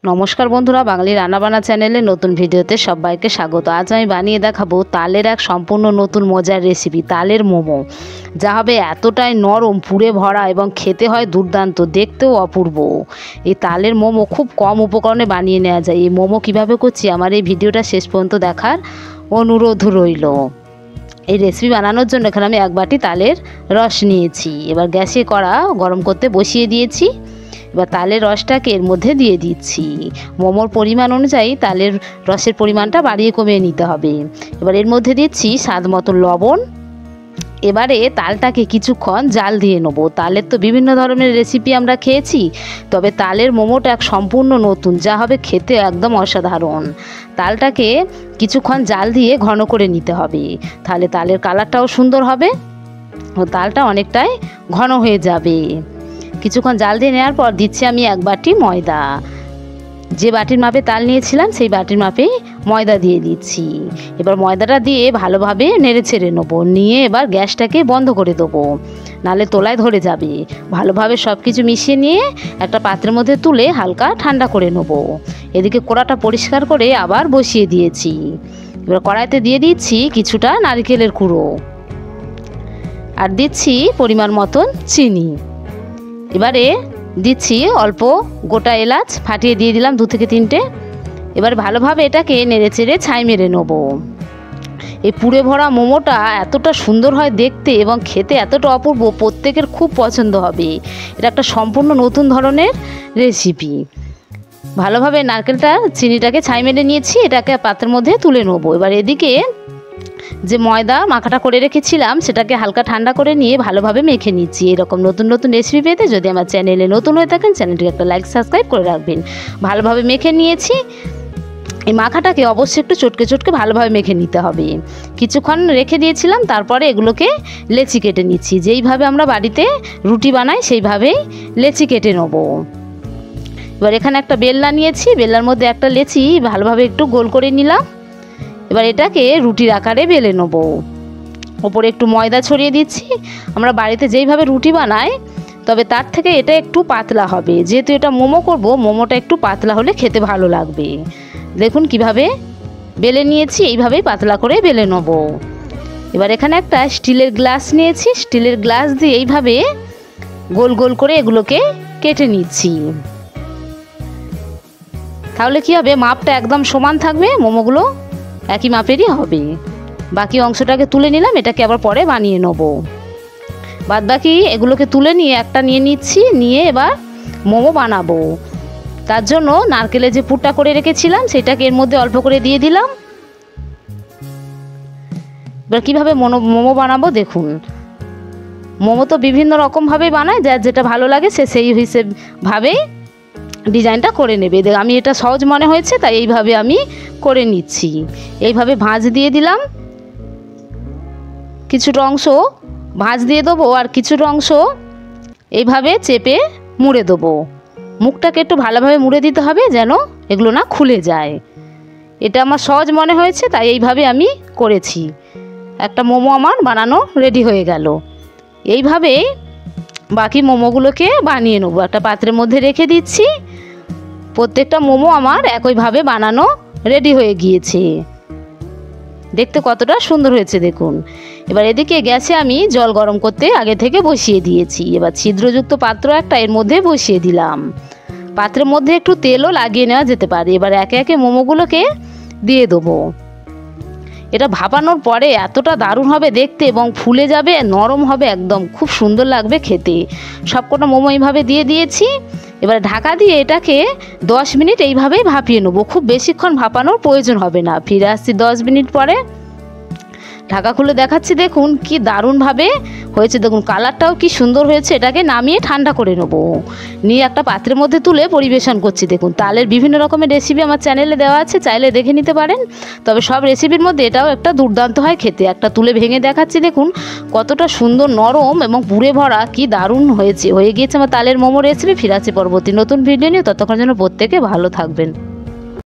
নমস্কার বন্ধুরা, বাঙালি রান্নাবান্না চ্যানেলে নতুন ভিডিওতে সবাইকে স্বাগত। আজ আমি বানিয়ে দেখাবো তালের এক সম্পূর্ণ নতুন মজার রেসিপি, তালের মোমো। যা হবে এতটাই নরম, পুরে ভরা এবং খেতে হয় দুর্দান্ত, দেখতেও অপূর্ব। এই তালের মোমো খুব কম উপকরণে বানিয়ে নেওয়া যায়। এই মোমো কিভাবে করছি আমার এই ভিডিওটা শেষ পর্যন্ত দেখার অনুরোধ রইল। এই রেসিপি বানানোর জন্য এখানে আমি 1 বাটি তালের রস নিয়েছি। এবার গ্যাসে কড়া গরম করতে বসিয়ে দিয়েছি। এবার তালের রসটাকে এর মধ্যে দিয়ে দিচ্ছি। মোমোর পরিমাণ অনুযায়ী তালের রসের পরিমাণটা বাড়িয়ে কমিয়ে নিতে হবে। এবার এর মধ্যে দিচ্ছি স্বাদ মতো লবণ। এবারে তালটাকে কিছুক্ষণ জাল দিয়ে নেবো। তালের তো বিভিন্ন ধরনের রেসিপি আমরা খেয়েছি, তবে তালের মোমোটা এক সম্পূর্ণ নতুন, যা হবে খেতে একদম অসাধারণ। তালটাকে কিছুক্ষণ জাল দিয়ে ঘন করে নিতে হবে, তাহলে তালের কালারটাও সুন্দর হবে ও তালটা অনেকটাই ঘন হয়ে যাবে। কিছুক্ষণ জাল দিয়ে নেওয়ার পর দিচ্ছি আমি 1 বাটি ময়দা। যে বাটির মাপে তাল নিয়েছিলাম সেই বাটির মাপেই ময়দা দিয়ে দিচ্ছি। এবার ময়দাটা দিয়ে ভালোভাবে নেড়ে ছেড়ে নেবো। নিয়ে এবার গ্যাসটাকে বন্ধ করে দেবো, নাহলে তোলায় ধরে যাবে। ভালোভাবে সব কিছু মিশিয়ে নিয়ে একটা পাত্রের মধ্যে তুলে হালকা ঠান্ডা করে নেবো। এদিকে কড়াটা পরিষ্কার করে আবার বসিয়ে দিয়েছি। এবার কড়াইতে দিয়ে দিচ্ছি কিছুটা নারকেলের কুড়ো আর দিচ্ছি পরিমাণ মতন চিনি। এবারে দিচ্ছি অল্প গোটা এলাচ ফাটিয়ে দিয়ে দিলাম 2 থেকে 3টে। এবার ভালোভাবে এটাকে নেড়ে চেড়ে ছাই মেরে নেব। এই পুরে ভরা মোমোটা এতটা সুন্দর হয় দেখতে এবং খেতে এতটা অপূর্ব, প্রত্যেকের খুব পছন্দ হবে। এটা একটা সম্পূর্ণ নতুন ধরনের রেসিপি। ভালোভাবে নারকেলটা চিনিটাকে ছাই মেরে নিয়েছি, এটাকে পাত্রের মধ্যে তুলে নেব। এবার এদিকে যে ময়দা মাখাটা করে রেখেছিলাম সেটাকে হালকা ঠান্ডা করে নিয়ে ভালোভাবে মেখে নিচ্ছি। এরকম নতুন নতুন রেসিপি পেতে যদি আমার চ্যানেলে নতুন হয়ে থাকেন চ্যানেলটিকে একটা লাইক সাবস্ক্রাইব করে রাখবেন। ভালোভাবে মেখে নিয়েছি। এই মাখাটাকে অবশ্যই একটু চটকে চটকে ভালোভাবে মেখে নিতে হবে। কিছুক্ষণ রেখে দিয়েছিলাম, তারপরে এগুলোকে লেচি কেটে নিচ্ছি। যেইভাবে আমরা বাড়িতে রুটি বানাই সেইভাবেই লেচি কেটে নেব। এবার এখানে একটা বেলনা নিয়েছি, বেলনার মধ্যে একটা লেচি ভালোভাবে একটু গোল করে নিলাম। এবার এটাকে রুটির আকারে বেলে নেব। ওপরে একটু ময়দা ছড়িয়ে দিচ্ছি। আমরা বাড়িতে যেইভাবে রুটি বানাই, তবে তার থেকে এটা একটু পাতলা হবে। যেহেতু এটা মোমো করব, মোমোটা একটু পাতলা হলে খেতে ভালো লাগবে। দেখুন কিভাবে বেলে নিয়েছি, এইভাবেই পাতলা করে বেলে নেব। এবার এখানে একটা স্টিলের গ্লাস নিয়েছি, স্টিলের গ্লাস দিয়ে এইভাবে গোল গোল করে এগুলোকে কেটে নিচ্ছি। তাহলে কি হবে, মাপটা একদম সমান থাকবে, মোমোগুলো একই মাপেরই হবে। বাকি অংশটাকে তুলে নিলাম, এটাকে আবার পরে বানিয়ে নেব। বাদ বাকি এগুলোকে তুলে নিয়ে একটা নিয়ে নিচ্ছি, নিয়ে এবার মোমো বানাবো। তার জন্য নারকেলের যে পুরটা করে রেখেছিলাম সেটাকে এর মধ্যে অল্প করে দিয়ে দিলাম। এবার কীভাবে মোমো বানাবো দেখুন। মোমো তো বিভিন্ন রকমভাবে বানায়, যার যেটা ভালো লাগে সে সেই হিসেবভাবেই ডিজাইনটা করে নেবে। আমি এটা সহজ মনে হয়েছে তাই এইভাবে আমি করে নিচ্ছি। এইভাবে ভাঁজ দিয়ে দিলাম, কিছুটা অংশ ভাঁজ দিয়ে দেবো আর কিছুটা অংশ এইভাবে চেপে মুড়ে দেবো। মুখটাকে একটু ভালোভাবে মুড়ে দিতে হবে যেন এগুলো না খুলে যায়। এটা আমার সহজ মনে হয়েছে তাই এইভাবে আমি করেছি। একটা মোমো আমার বানানো রেডি হয়ে গেল। এইভাবে বাকি মোমোগুলোকে বানিয়ে নেবো। একটা পাত্রের মধ্যে রেখে দিচ্ছি। প্রত্যেকটা মোমো আমার একইভাবে বানানো রেডি হয়ে গিয়েছে। দেখতে কতটা সুন্দর হয়েছে দেখুন। এবার এদিকে গ্যাসে আমি জল গরম করতে আগে থেকে বসিয়ে দিয়েছি। এবার ছিদ্রযুক্ত পাত্র একটা এর মধ্যে বসিয়ে দিলাম। পাত্রের মধ্যে একটু তেলও লাগিয়ে নেওয়া যেতে পারে। এবার একে একে মোমোগুলোকে দিয়ে দেবো। এটা ভাপানোর পরে এতটা দারুণ হবে দেখতে এবং ফুলে যাবে, নরম হবে একদম, খুব সুন্দর লাগবে খেতে। সবকটা মোমো এইভাবে দিয়ে দিয়েছি। এবার ঢাকা দিয়ে এটাকে 10 মিনিট এইভাবেই ভাপিয়ে নেবো। খুব বেশিক্ষণ ভাপানোর প্রয়োজন হবে না। ফিরে আসছি 10 মিনিট পরে। ঢাকা খুলে দেখাচ্ছি, দেখুন কি দারুণভাবে হয়েছে। দেখুন কালারটাও কি সুন্দর হয়েছে। এটাকে নামিয়ে ঠান্ডা করে নেব। নিয়ে একটা পাত্রের মধ্যে তুলে পরিবেশন করছি। দেখুন তালের বিভিন্ন রকমের রেসিপি আমার চ্যানেলে দেওয়া আছে, চাইলে দেখে নিতে পারেন। তবে সব রেসিপির মধ্যে এটাও একটা দুর্দান্ত হয় খেতে। একটা তুলে ভেঙে দেখাচ্ছি, দেখুন কতটা সুন্দর নরম এবং পুরে ভরা, কি দারুণ হয়ে গিয়েছে আমার তালের মোমো রেসিপি। ফিরে আসছি পরবর্তী নতুন ভিডিও নিয়ে। ততক্ষণ যেন প্রত্যেকে ভালো থাকবেন।